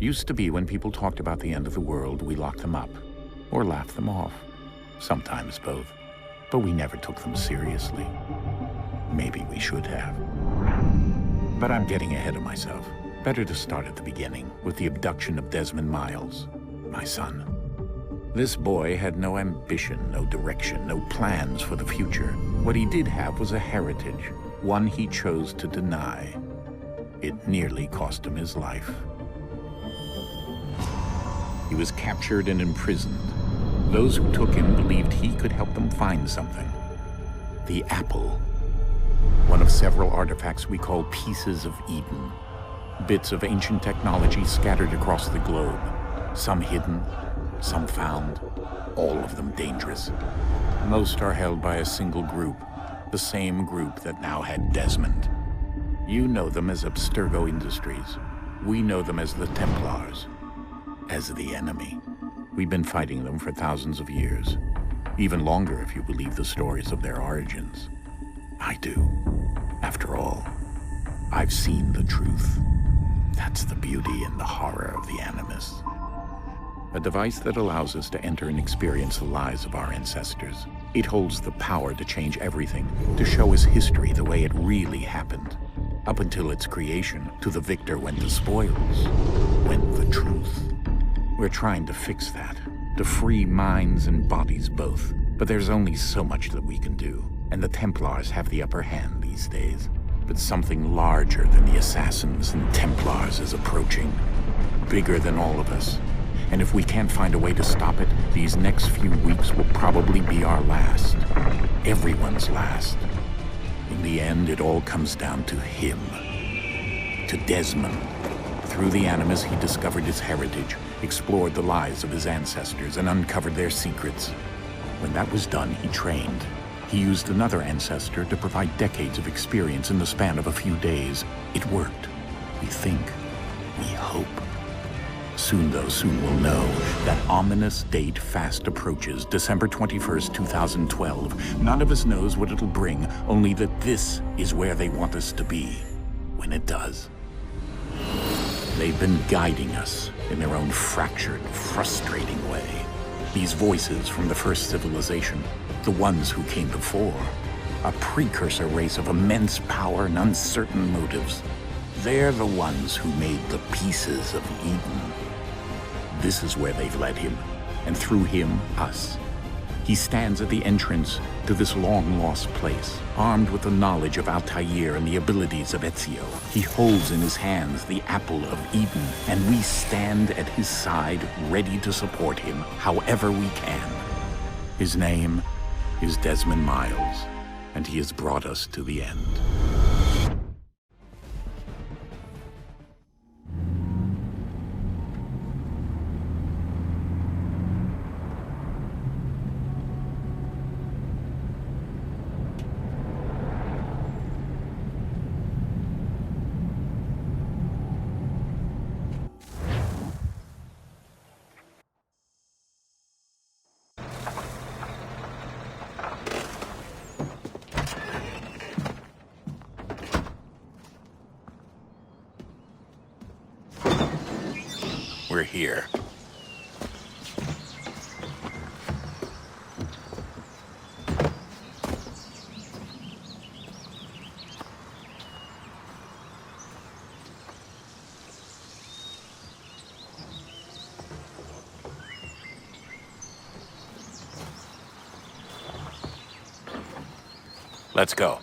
Used to be when people talked about the end of the world, we locked them up, or laughed them off. Sometimes both. But we never took them seriously. Maybe we should have. But I'm getting ahead of myself. Better to start at the beginning, with the abduction of Desmond Miles, my son. This boy had no ambition, no direction, no plans for the future. What he did have was a heritage, one he chose to deny. It nearly cost him his life. He was captured and imprisoned. Those who took him believed he could help them find something. The apple. One of several artifacts we call pieces of Eden. Bits of ancient technology scattered across the globe. Some hidden, some found, all of them dangerous. Most are held by a single group, the same group that now had Desmond. You know them as Abstergo Industries. We know them as the Templars, as the enemy. We've been fighting them for thousands of years, even longer if you believe the stories of their origins. I do. After all, I've seen the truth. That's the beauty and the horror of the Animus. A device that allows us to enter and experience the lives of our ancestors. It holds the power to change everything, to show us history the way it really happened. Up until its creation, to the victor went the spoils, went the truth. We're trying to fix that, to free minds and bodies both. But there's only so much that we can do, and the Templars have the upper hand these days. But something larger than the Assassins and Templars is approaching, bigger than all of us. And if we can't find a way to stop it, these next few weeks will probably be our last. Everyone's last. In the end, it all comes down to him. To Desmond. Through the Animus, he discovered his heritage, explored the lives of his ancestors, and uncovered their secrets. When that was done, he trained. He used another ancestor to provide decades of experience in the span of a few days. It worked. We think. We hope. Soon, though, soon we'll know. That ominous date fast approaches, December 21st, 2012. None of us knows what it'll bring, only that this is where they want us to be, when it does. They've been guiding us in their own fractured, frustrating way. These voices from the first civilization, the ones who came before, a precursor race of immense power and uncertain motives. They're the ones who made the pieces of Eden. This is where they've led him, and through him, us. He stands at the entrance to this long-lost place, armed with the knowledge of Altair and the abilities of Ezio. He holds in his hands the apple of Eden, and we stand at his side, ready to support him however we can. His name is Desmond Miles, and he has brought us to the end. We're here. Let's go.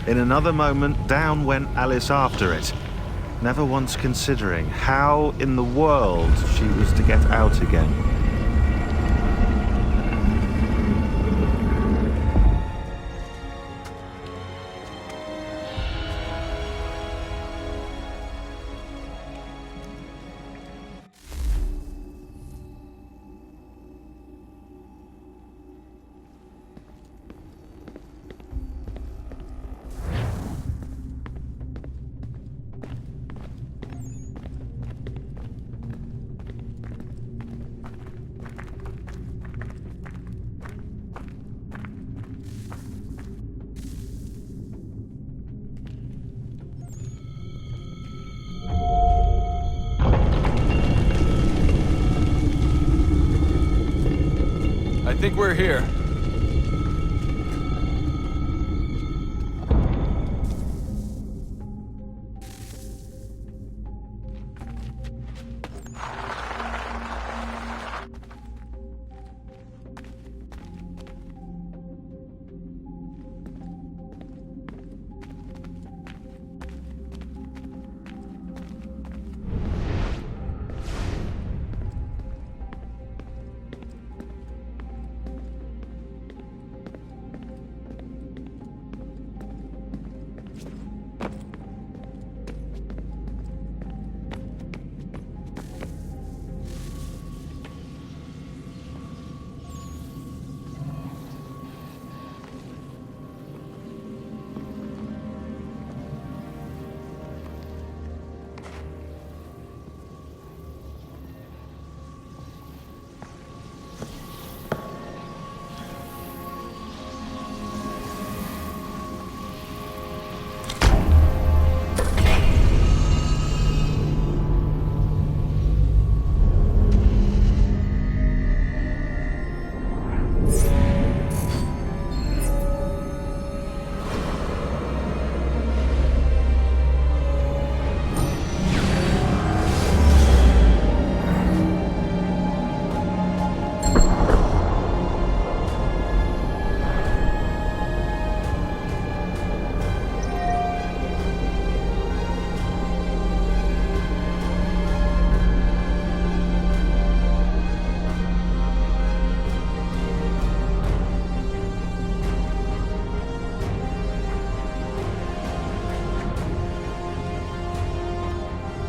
In another moment, down went Alice after it, never once considering how in the world she was to get out again. I think we're here.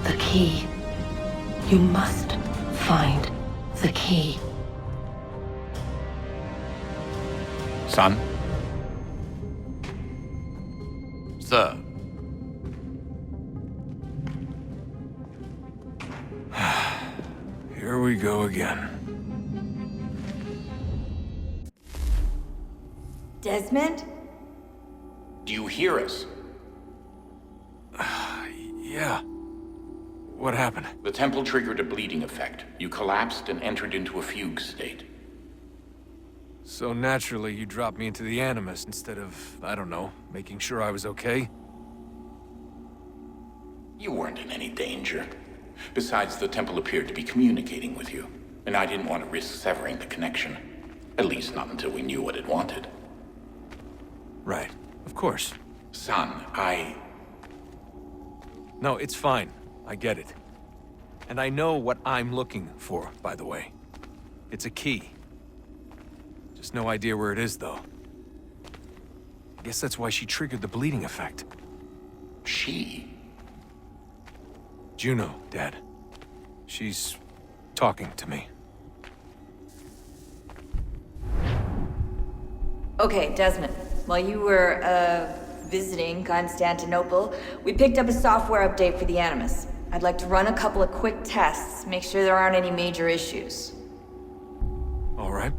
The key. You must find the key. Son? Sir. Here we go again. Desmond? Do you hear us? Yeah. What happened? The temple triggered a bleeding effect. You collapsed and entered into a fugue state. So naturally, you dropped me into the Animus instead of, I don't know, making sure I was okay? You weren't in any danger. Besides, the temple appeared to be communicating with you, and I didn't want to risk severing the connection. At least not until we knew what it wanted. Right. Of course. Son, No, it's fine. I get it. And I know what I'm looking for, by the way. It's a key. Just no idea where it is, though. I guess that's why she triggered the bleeding effect. She? Juno, Dad. She's talking to me. Okay, Desmond. While you were, visiting Constantinople, we picked up a software update for the Animus. I'd like to run a couple of quick tests, make sure there aren't any major issues. All right.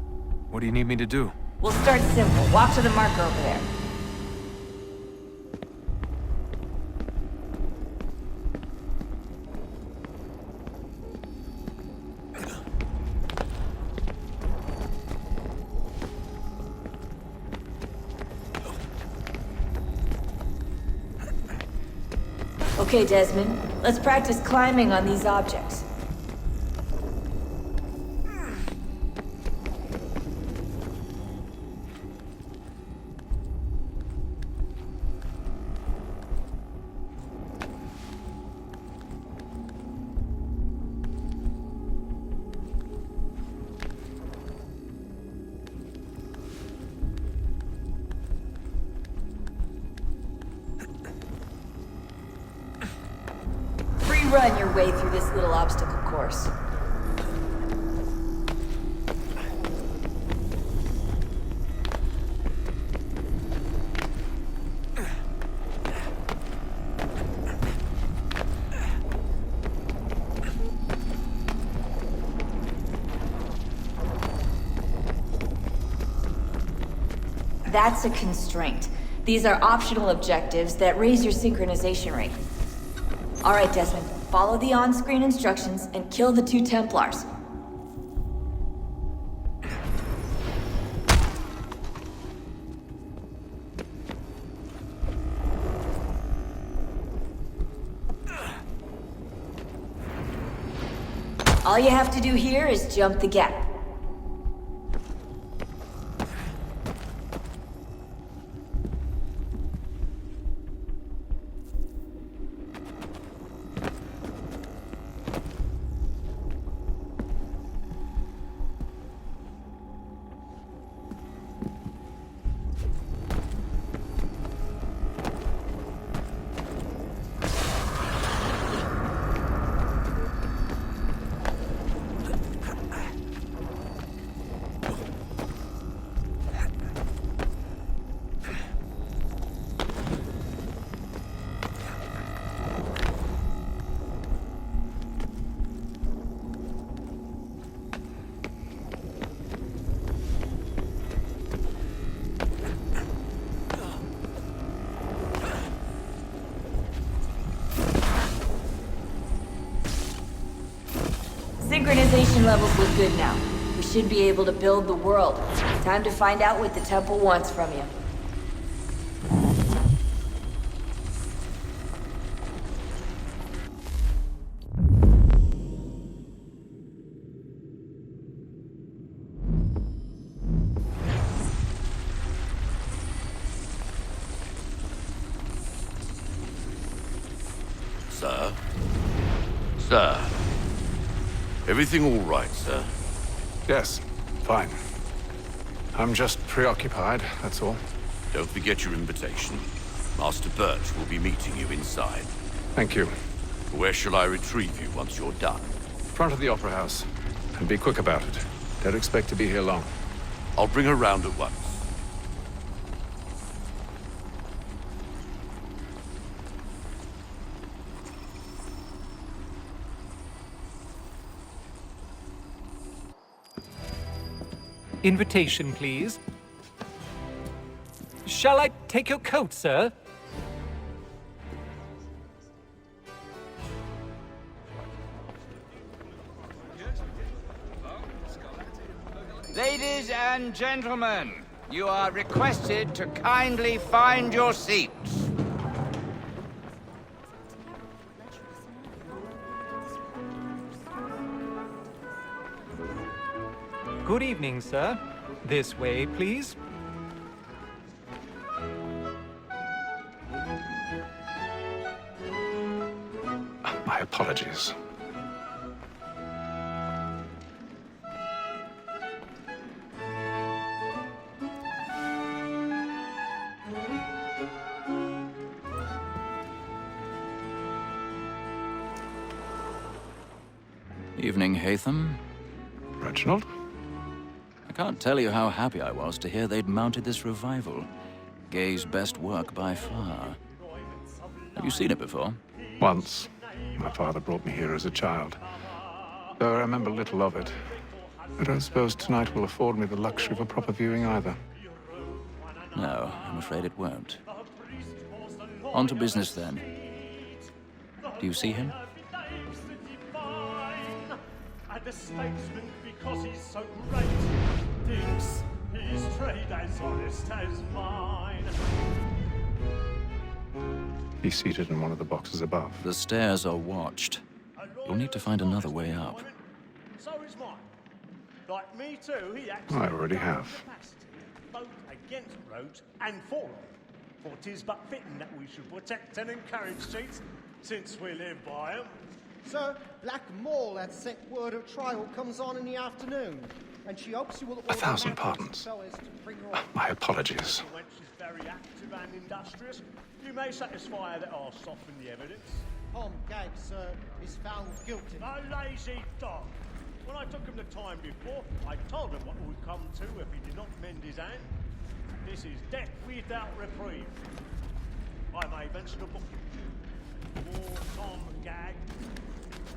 What do you need me to do? We'll start simple. Walk to the marker over there. Okay, Desmond. Let's practice climbing on these objects. free run your way through this little obstacle course. That's a constraint. These are optional objectives that raise your synchronization rate. Alright, Desmond, follow the on-screen instructions and kill the 2 Templars. All you have to do here is jump the gap. Synchronization levels look good now. We should be able to build the world. Time to find out what the temple wants from you. Sir? Sir? Everything all right, sir? Yes, fine. I'm just preoccupied, that's all. Don't forget your invitation. Master Birch will be meeting you inside. Thank you. Where shall I retrieve you once you're done? Front of the Opera House. And be quick about it. Don't expect to be here long. I'll bring her round at once. Invitation, please. Shall I take your coat, sir? Ladies and gentlemen, you are requested to kindly find your seats. Good evening, sir. This way, please. My apologies. Evening, Hatham. Reginald? I can't tell you how happy I was to hear they'd mounted this revival. Gay's best work by far. Have you seen it before? Once. My father brought me here as a child. Though I remember little of it. I don't suppose tonight will afford me the luxury of a proper viewing either. No, I'm afraid it won't. On to business then. Do you see him? The statesman, because he's so great, thinks his trade as honest as mine. He's seated in one of the boxes above. The stairs are watched. You'll need to find another way up. So is mine. Like me too, he acts I already have. both against roads and for them. For 'tis but fitting that we should protect and encourage streets, since we live by them. Sir, Black Mall had sent word of trial comes on in the afternoon, and she hopes you will order 1,000 matters pardons. so as to bring her up. My apologies. When she's very active and industrious, you may satisfy her that I'll soften the evidence. Tom Gag, sir, is found guilty. A lazy dog. When I took him the time before, I told him what would come to if he did not mend his hand. This is death without reprieve. I may venture to book him. For Tom Gag,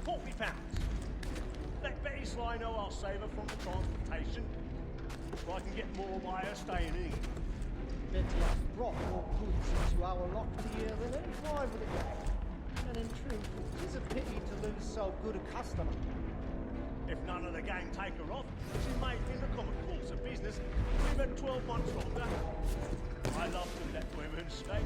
£40. Let Betty Sly know I'll save her from the transportation, so I can get more by her staying in. Betty has brought more goods into our locker here than any driver of the gang. And in truth, it is a pity to lose so good a customer. If none of the gang take her off, she may, in the common course of business, live at 12 months longer. I love to let women stay.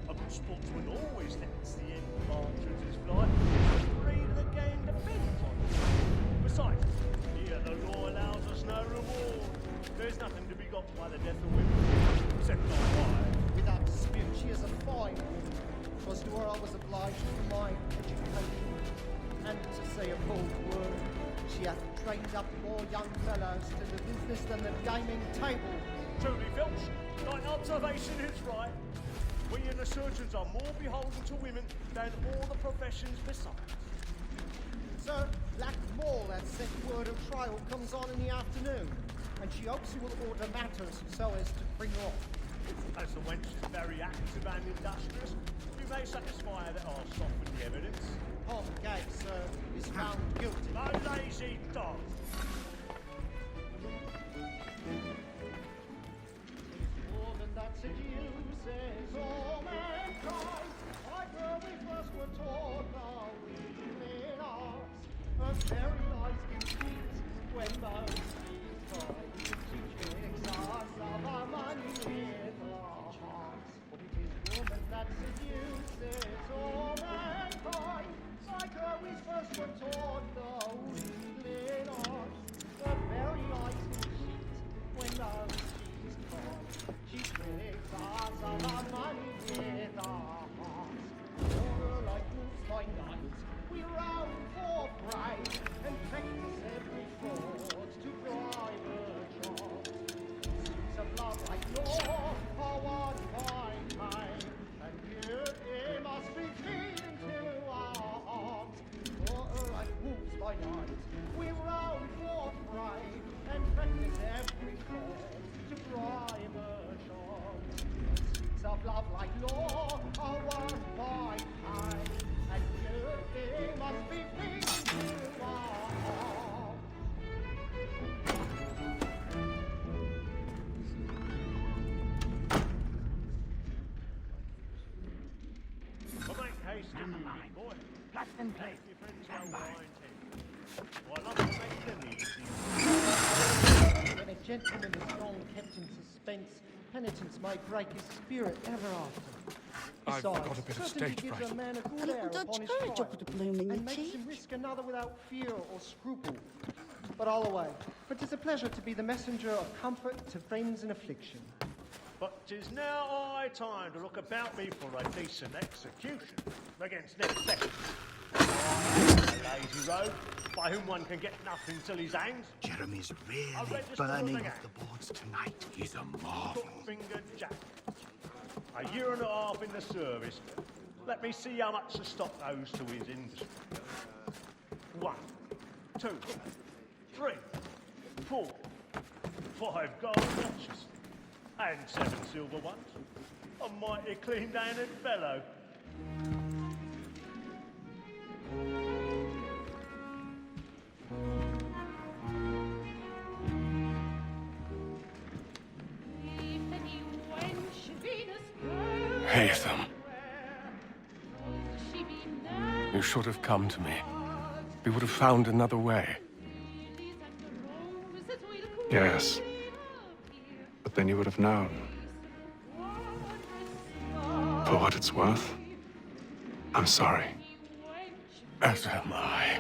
A good sportsman always lets the end partridges fly. The breed of the game depends on it. Besides, here the law allows us no reward. There's nothing to be got by the death of women, except on why. Without dispute, she is a fine woman. 'Twas to her I was obliged for my education. And to say a bold word, she hath trained up more young fellows to the business than the gaming table. Truly, Filch, thy observation is right. We and the surgeons are more beholden to women than all the professions besides. Sir, Black Mall has sent word of trial comes on in the afternoon, and she hopes you will order matters so as to bring her off. As the wench is very active and industrious, you may satisfy that I'll soften the evidence. Tom Gag, sir, is found guilty. A lazy dog. More than that seduces all mankind. I where we first were taught our wheeling arts. A very nice conceit when most these teach tricks us of our money with our hearts. But it is woman that seduces all mankind. Like her we first were taught the wheeling arts. A very nice conceit when those she's caught. She tricks us of our money with our hearts. For like wolves by night, we round for prey and practice every fraud to bribe her charms. Suits of love like law are one fine time, and you must be feeding to our arms. For like wolves by night, we round for prey and practice every fraud to bribe her charms. Suits of love like law are one fine time, and you must be feeding to our arms. But make haste to move it, boy. Blast and play. Your friends know what I intend. Well, I love to make them easy. When a gentleman is long kept in suspense, penitence may break his spirit ever after. I've Besides, got a bit of certainty stage gives fright. a man a A good little air Dutch upon his courage trial, will put a bloom in your and makes cheek. him risk another without fear or scruple. But all away, for 'tis a pleasure to be the messenger of comfort to friends in affliction. But 'tis now high time to look about me for a decent execution against next second. A lazy rogue, by whom one can get nothing till he's hanged. Jeremy's A really registered burning running off the boards tonight. He's a marvel. Finger Jack. A year and a half in the service. Let me see how much the stock owes to his industry. 1, 2, 3, 4, 5 gold watches. And 7 silver ones. A mighty clean-handed fellow. Haytham. You should have come to me. We would have found another way. Yes. But then you would have known. For what it's worth, I'm sorry. As am I.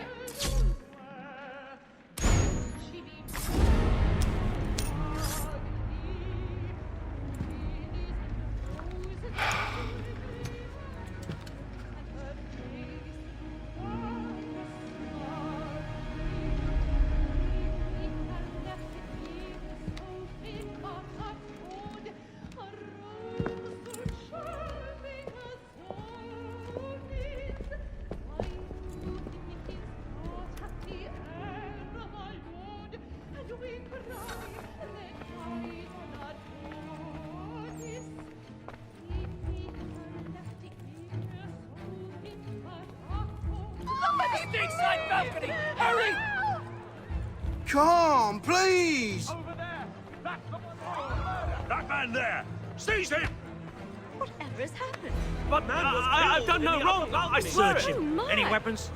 side balcony! Hurry! Come, please! Over there! That's the that man there! Seize him! Whatever has happened? But I've done no wrong! I swear Search him. Oh, Any weapons?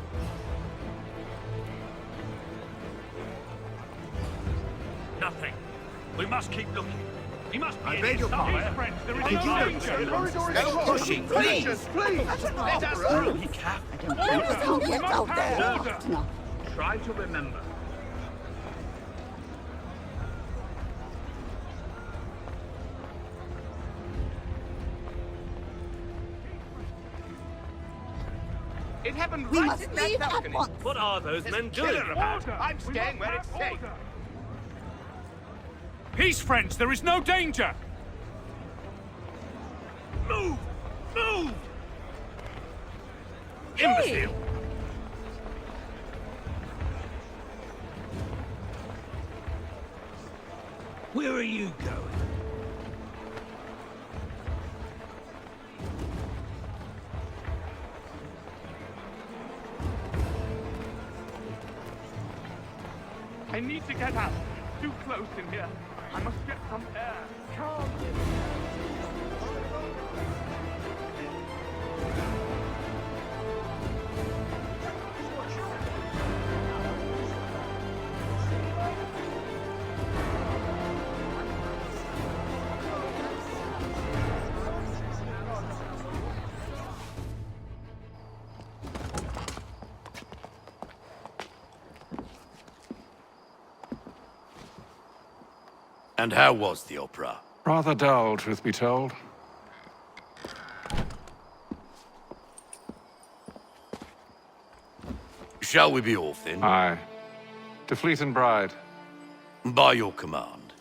Nothing. We must keep looking. He must be I in beg his your pardon. friends. There is Did no you danger. No pushing, please! Please! Let us through. He can't. Get out there! Order. Try to remember. It happened We right must in leave that at balcony. once. What are those men doing? I'm staying where it's safe. Peace, friends. There is no danger. Move! Move! Imbecile! Where are you going? I need to get out. Too close in here. I must get some air. Come. And how was the opera? Rather dull, truth be told. Shall we be off then? Aye. To Fleet and Bride. By your command.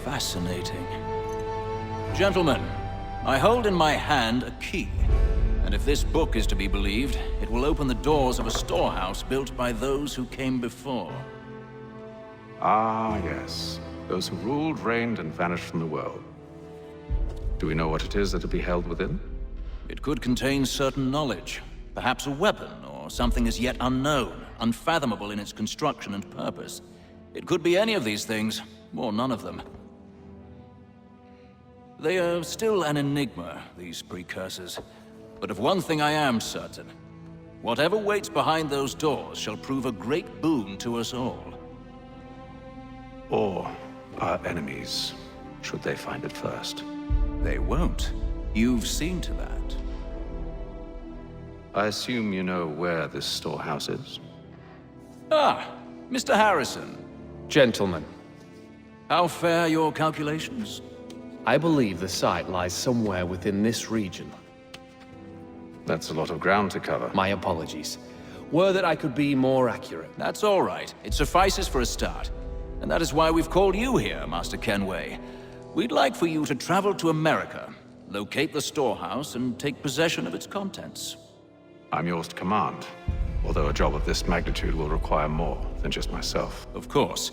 Fascinating. Gentlemen, I hold in my hand a key. And if this book is to be believed, it will open the doors of a storehouse built by those who came before. Ah, yes. Those who ruled, reigned, and vanished from the world. Do we know what it is that will be held within? It could contain certain knowledge. Perhaps a weapon, or something as yet unknown, unfathomable in its construction and purpose. It could be any of these things, or none of them. They are still an enigma, these precursors. But of one thing I am certain. Whatever waits behind those doors shall prove a great boon to us all. Or our enemies, should they find it first. They won't. You've seen to that. I assume you know where this storehouse is? Ah, Mr. Harrison. Gentlemen, How fare your calculations? I believe the site lies somewhere within this region. That's a lot of ground to cover. My apologies. Were that I could be more accurate. That's all right. It suffices for a start. And that is why we've called you here, Master Kenway. We'd like for you to travel to America, locate the storehouse, and take possession of its contents. I'm yours to command, although a job of this magnitude will require more than just myself. Of course.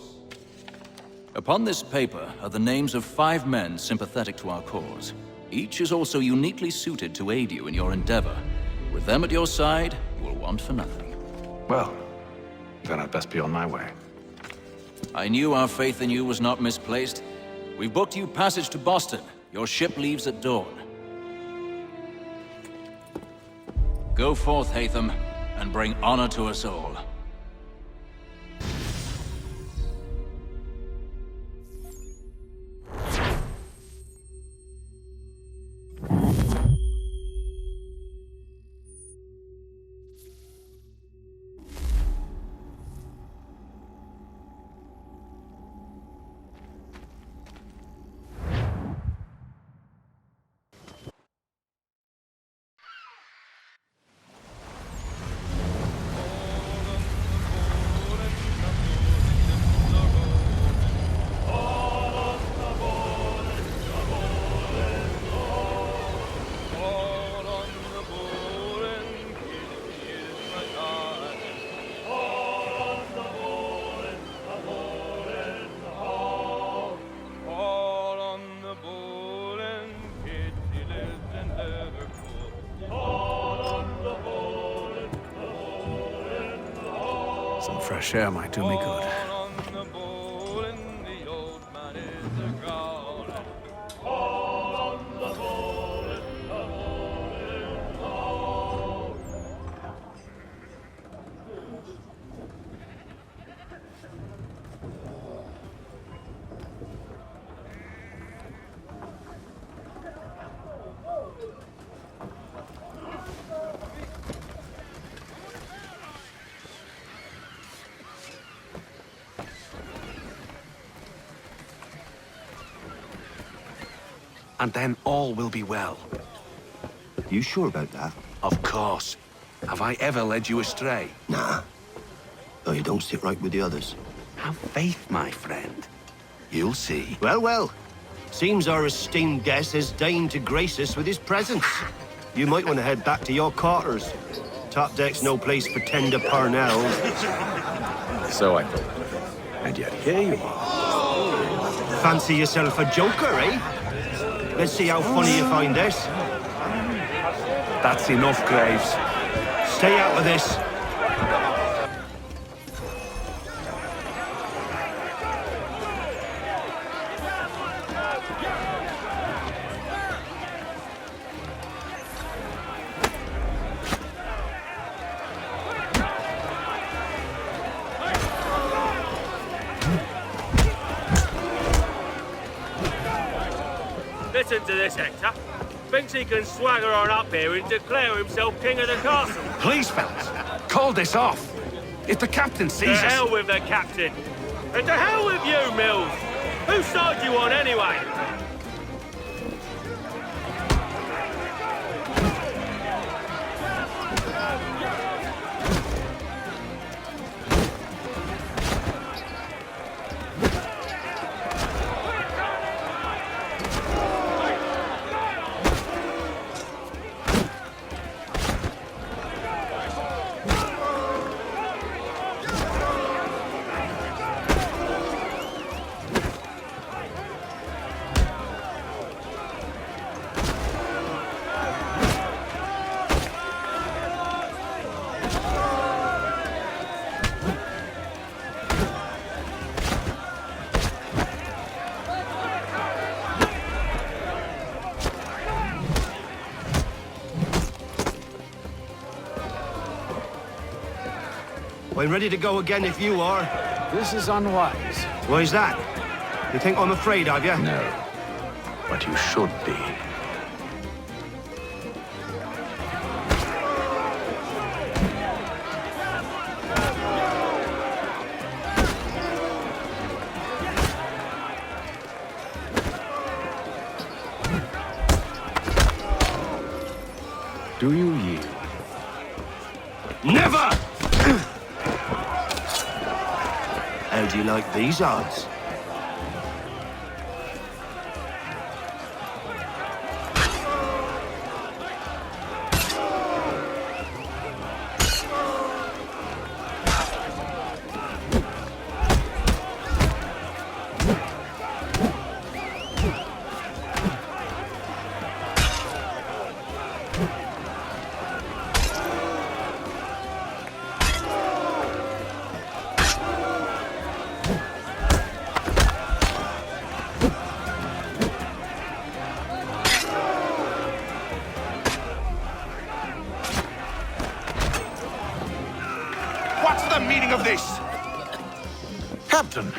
Upon this paper are the names of 5 men sympathetic to our cause. Each is also uniquely suited to aid you in your endeavor. With them at your side, you will want for nothing. Well, then I'd best be on my way. I knew our faith in you was not misplaced. We've booked you passage to Boston. Your ship leaves at dawn. Go forth, Hatham, and bring honor to us all. fresh air might do me good. And then all will be well. You sure about that? Of course. Have I ever led you astray? Nah. Though you don't sit right with the others. Have faith, my friend. You'll see. Well, well. Seems our esteemed guest has deigned to grace us with his presence. You might want to head back to your quarters. Top deck's no place for tender parnells. So I thought. And yet here you are. Fancy yourself a joker, eh? Let's see how funny you find this. That's enough, Graves. Stay out of this. Listen to this, Hector. Thinks he can swagger on up here and declare himself king of the castle. Please, fellas, call this off. If the captain sees us... To hell with the captain. And to hell with you, Mills. Whose side you on, anyway? I'm ready to go again if you are. This is unwise. Why's that? You think I'm afraid of you? No. But you should be. Do you yield? Never! How do you like these odds? Of this? Captain,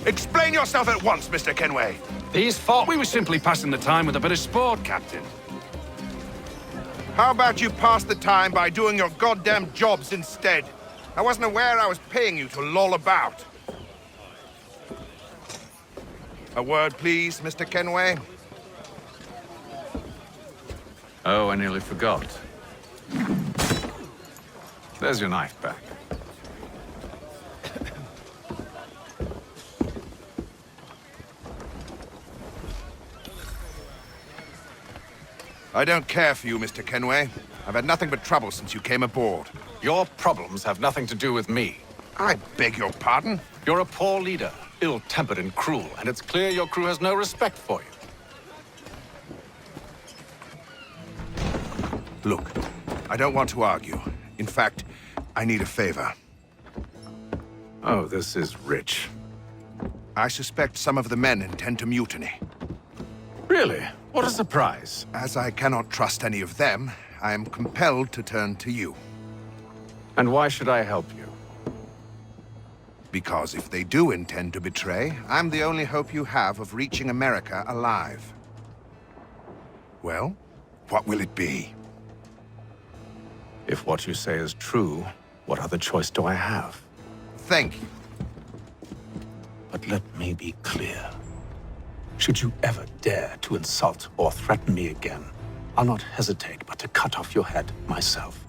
explain yourself at once, Mr. Kenway. These thought we were simply passing the time with a bit of sport, Captain. How about you pass the time by doing your goddamn jobs instead? I wasn't aware I was paying you to loll about. A word, please, Mr. Kenway. Oh, I nearly forgot. There's your knife back. I don't care for you, Mr. Kenway. I've had nothing but trouble since you came aboard. Your problems have nothing to do with me. I beg your pardon? You're a poor leader, ill-tempered and cruel, and it's clear your crew has no respect for you. Look, I don't want to argue. In fact, I need a favor. Oh, this is rich. I suspect some of the men intend to mutiny. Really? What a surprise. As I cannot trust any of them, I am compelled to turn to you. And why should I help you? Because if they do intend to betray, I'm the only hope you have of reaching America alive. Well, what will it be? If what you say is true, what other choice do I have? Thank you. But let me be clear. Should you ever dare to insult or threaten me again, I'll not hesitate but to cut off your head myself.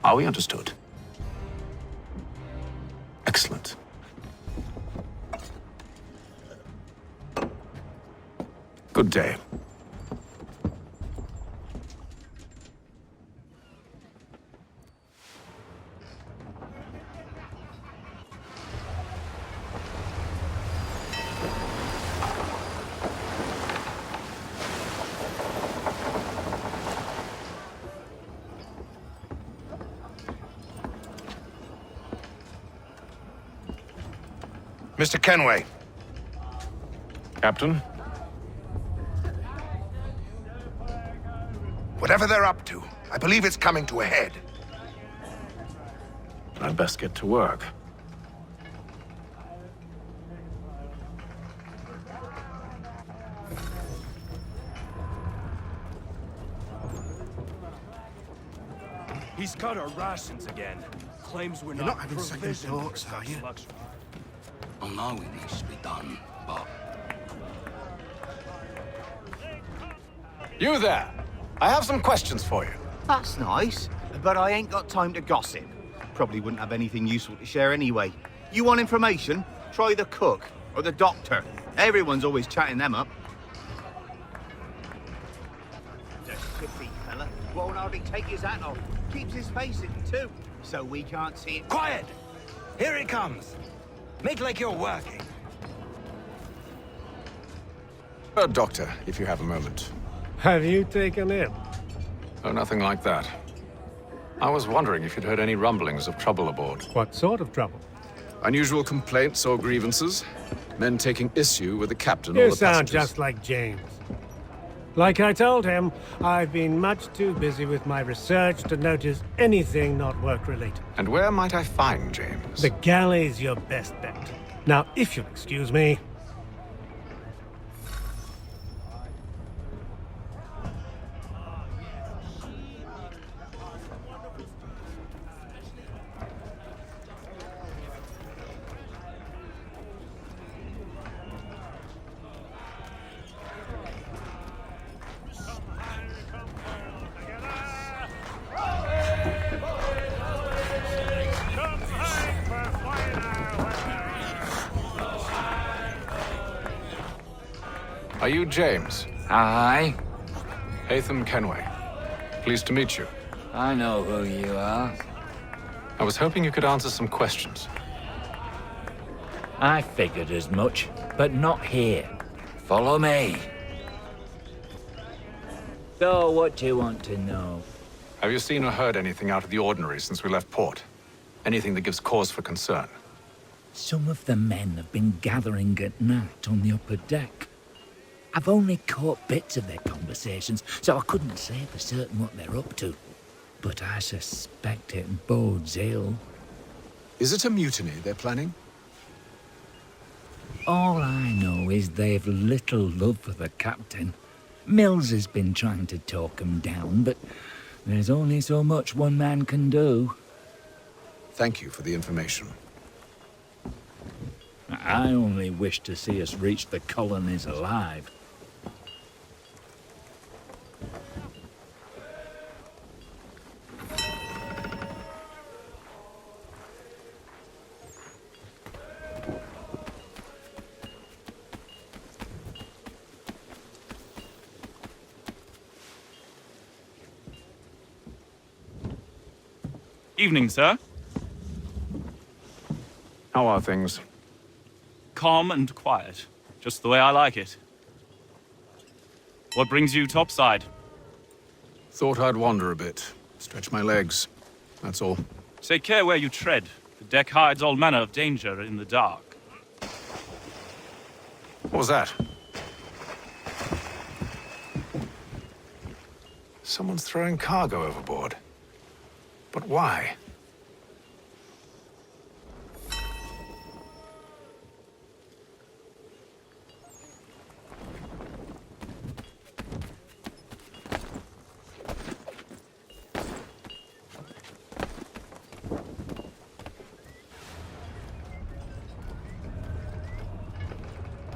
Are we understood? Excellent. Good day. Mr. Kenway. Captain? Whatever they're up to, I believe it's coming to a head. I'd best get to work. He's cut our rations again. Claims we're You're not having second provisioned thoughts, for are you? luxury. I know it needs to be done, but... You there! I have some questions for you. That's nice, but I ain't got time to gossip. Probably wouldn't have anything useful to share anyway. You want information? Try the cook or the doctor. Everyone's always chatting them up. The spiffy fella won't hardly take his hat off. Keeps his face in too, so we can't see it. Quiet! Here it comes. Make like you're working. Doctor, if you have a moment. Have you taken it? Oh, nothing like that. I was wondering if you'd heard any rumblings of trouble aboard. What sort of trouble? Unusual complaints or grievances? Men taking issue with the captain or You the sound passengers? just like James. Like I told him, I've been much too busy with my research to notice anything not work-related. And where might I find James? The galley's your best bet. Now, if you'll excuse me... Are you James? Aye. Hatham Kenway. Pleased to meet you. I know who you are. I was hoping you could answer some questions. I figured as much, but not here. Follow me. So, what do you want to know? Have you seen or heard anything out of the ordinary since we left port? Anything that gives cause for concern? Some of the men have been gathering at night on the upper deck. I've only caught bits of their conversations, so I couldn't say for certain what they're up to. But I suspect it bodes ill. Is it a mutiny they're planning? All I know is they've little love for the captain. Mills has been trying to talk him down, but there's only so much one man can do. Thank you for the information. I only wish to see us reach the colonies alive. Evening, sir. How are things? Calm and quiet. Just the way I like it. What brings you topside? Thought I'd wander a bit. Stretch my legs. That's all. Take care where you tread. The The deck hides all manner of danger in the dark. What was that? Someone's throwing cargo overboard. But why?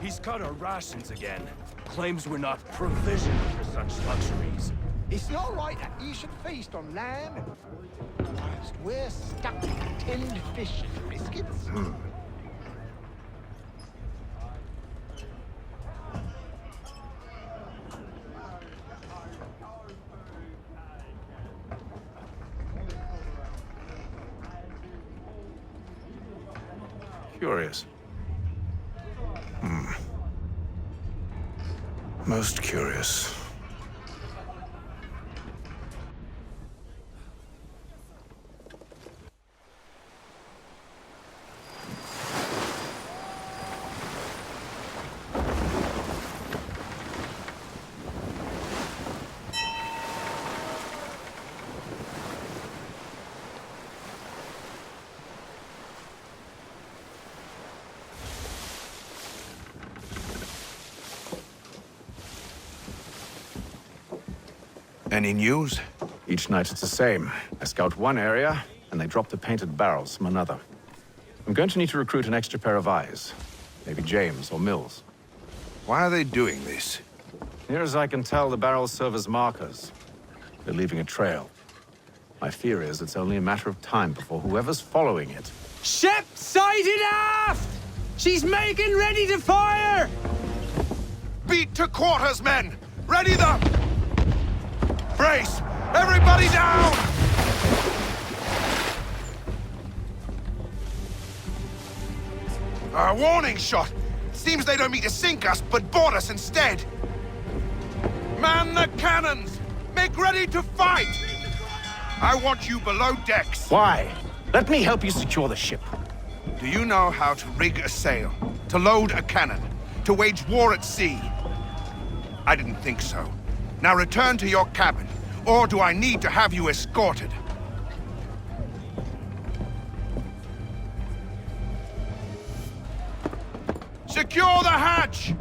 He's cut our rations again. Claims we're not provisioned for such luxuries. It's not right that you should feast on lamb. Whilst we're stuck with tinned fish and biscuits. Curious. Most curious. Any news? Each night it's the same. I scout one area, and they drop the painted barrels from another. I'm going to need to recruit an extra pair of eyes. Maybe James or Mills. Why are they doing this? Near as I can tell, the barrels serve as markers. They're leaving a trail. My fear is it's only a matter of time before whoever's following it... Ship sighted aft! She's making ready to fire! Beat to quarters, men! Ready them! Brace! Everybody down! A warning shot! Seems they don't mean to sink us, but board us instead! Man the cannons! Make ready to fight! I want you below decks! Why? Let me help you secure the ship. Do you know how to rig a sail? To load a cannon? To wage war at sea? I didn't think so. Now return to your cabin, or do I need to have you escorted? Secure the hatch!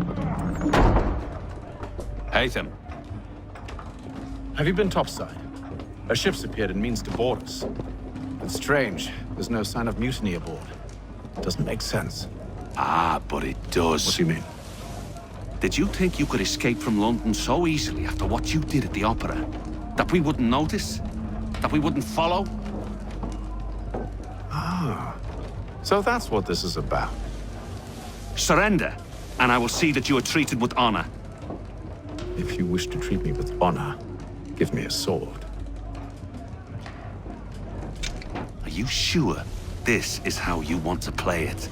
Haytham. Have you been topside? A ship's appeared and means to board us. It's strange. There's no sign of mutiny aboard. It doesn't make sense. Ah, but it does. What do you mean? Did you think you could escape from London so easily after what you did at the opera? That we wouldn't notice? That we wouldn't follow? Ah. So that's what this is about. Surrender, and I will see that you are treated with honor. If you wish to treat me with honor, give me a sword. Are you sure this is how you want to play it?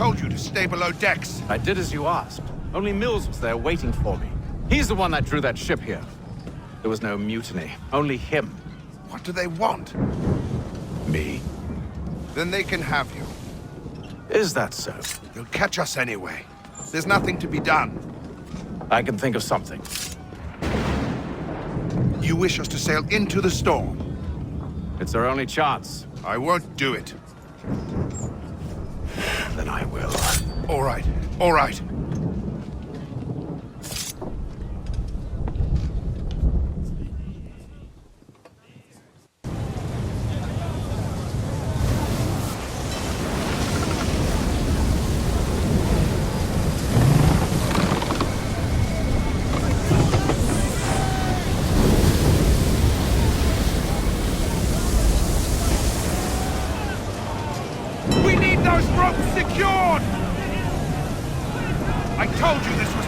told you to stay below decks. I did as you asked. Only Mills was there waiting for me. He's the one that drew that ship here. There was no mutiny, only him. What do they want? Me. Then they can have you. Is that so? They'll catch us anyway. There's nothing to be done. I can think of something. You wish us to sail into the storm? It's our only chance. I won't do it. Then I will. All right, all right.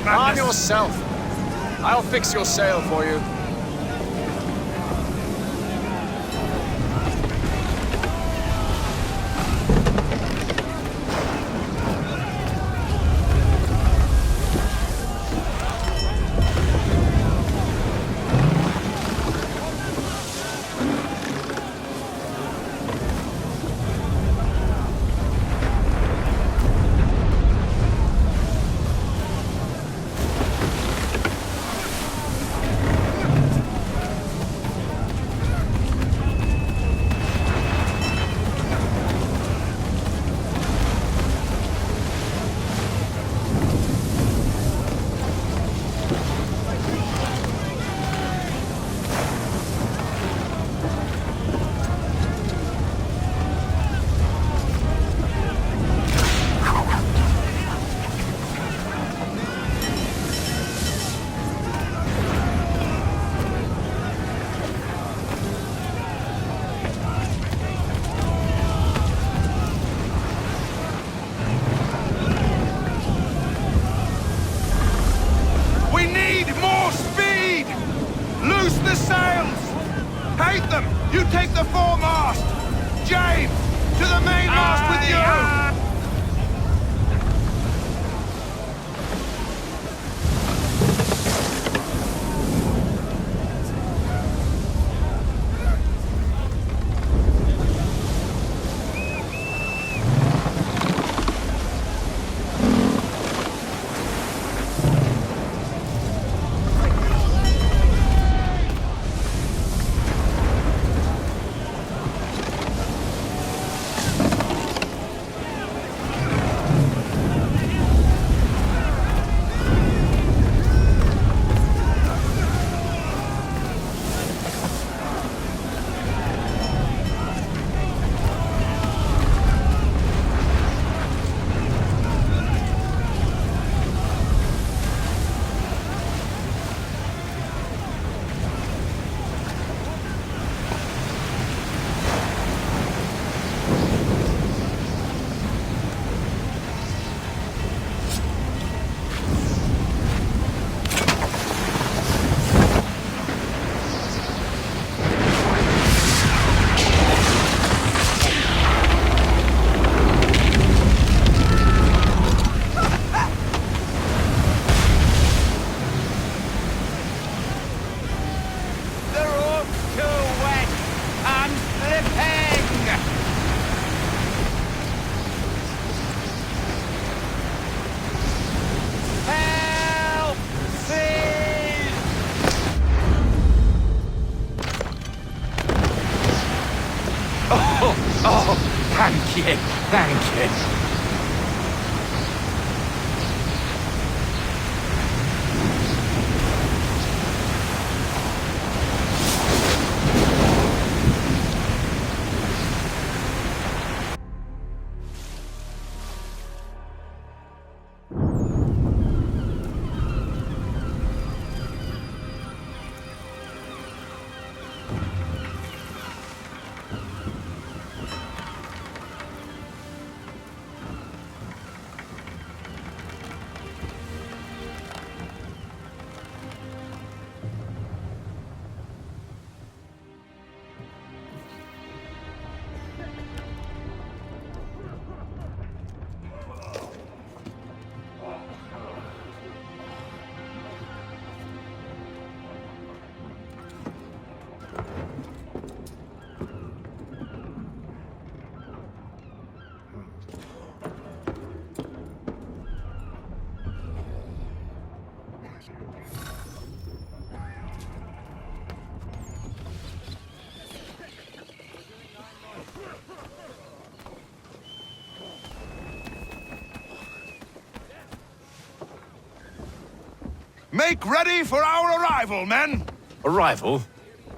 Arm yourself. I'll fix your sail for you. Thank you. Thank you. Make ready for our arrival, men! Arrival?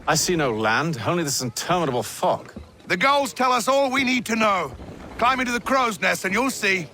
I see no land, only this interminable fog. The gulls tell us all we need to know. Climb into the crow's nest and you'll see.